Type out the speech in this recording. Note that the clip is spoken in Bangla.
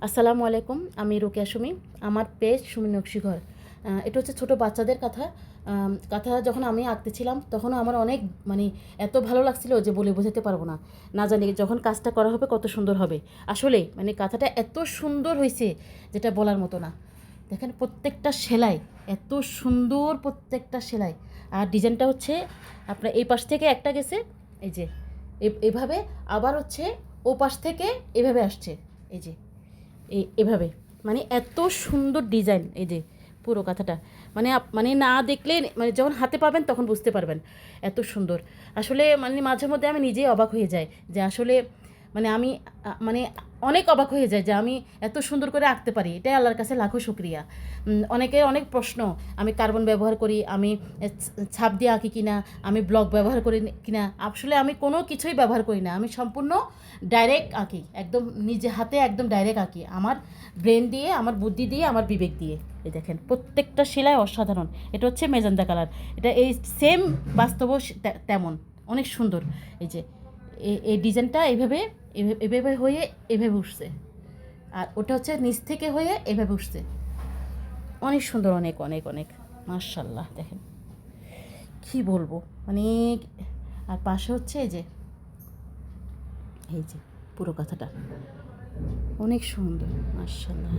আসসালামু আলাইকুম, আমি রোকেয়া সুমি। আমার পেজ সুমি নকশিঘর। এটা হচ্ছে ছোটো বাচ্চাদের কথা। কথা যখন আমি আঁকতেছিলাম তখনও আমার অনেক এত ভালো লাগছিল যে বলে বোঝাতে পারবো না। না জানি যখন কাজটা করা হবে কত সুন্দর হবে। আসলে কাঁথাটা এত সুন্দর হয়েছে যেটা বলার মতো না। দেখেন প্রত্যেকটা সেলাই এত সুন্দর, প্রত্যেকটা সেলাই। আর ডিজাইনটা হচ্ছে আপনার এই পাশ থেকে একটা গেছে, এই যে এভাবে, আবার হচ্ছে ও পাশ থেকে এভাবে আসছে, এই যে এভাবে। এত সুন্দর ডিজাইন, এই যে পুরো কথাটা না দেখলে যখন হাতে পাবেন তখন বুঝতে পারবেন এত সুন্দর। আসলে মাঝে মধ্যে আমি নিজেই অবাক হয়ে যাই যে আসলে আমি মানে অনেক অবাক হয়ে যায় যে আমি এত সুন্দর করে আঁকতে পারি। এটাই আল্লাহর কাছে লাখো শুক্রিয়া। অনেকের অনেক প্রশ্ন, আমি কার্বন ব্যবহার করি, আমি ছাপ দিয়ে আঁকি কিনা, আমি ব্লক ব্যবহার করি কিনা। আসলে আমি কোনো কিছুই ব্যবহার করি না, আমি সম্পূর্ণ ডাইরেক্ট আঁকি, একদম নিজে হাতে একদম ডাইরেক্ট আঁকি, আমার ব্রেন দিয়ে, আমার বুদ্ধি দিয়ে, আমার বিবেক দিয়ে। এই দেখেন প্রত্যেকটা সেলাই অসাধারণ। এটা হচ্ছে মেজেন্টা কালার, এটা এই সেম বাস্তবও তেমন অনেক সুন্দর। এই যে এই ডিজাইনটা এইভাবে এভাবে হয়ে এভাবে উঠছে, আর ওটা হচ্ছে নিচ থেকে হয়ে এভাবে উঠছে। অনেক সুন্দর, অনেক অনেক অনেক মাশাআল্লাহ। দেখেন কি বলবো, আর পাশে হচ্ছে এই যে পুরো কথাটা অনেক সুন্দর মাশাআল্লাহ।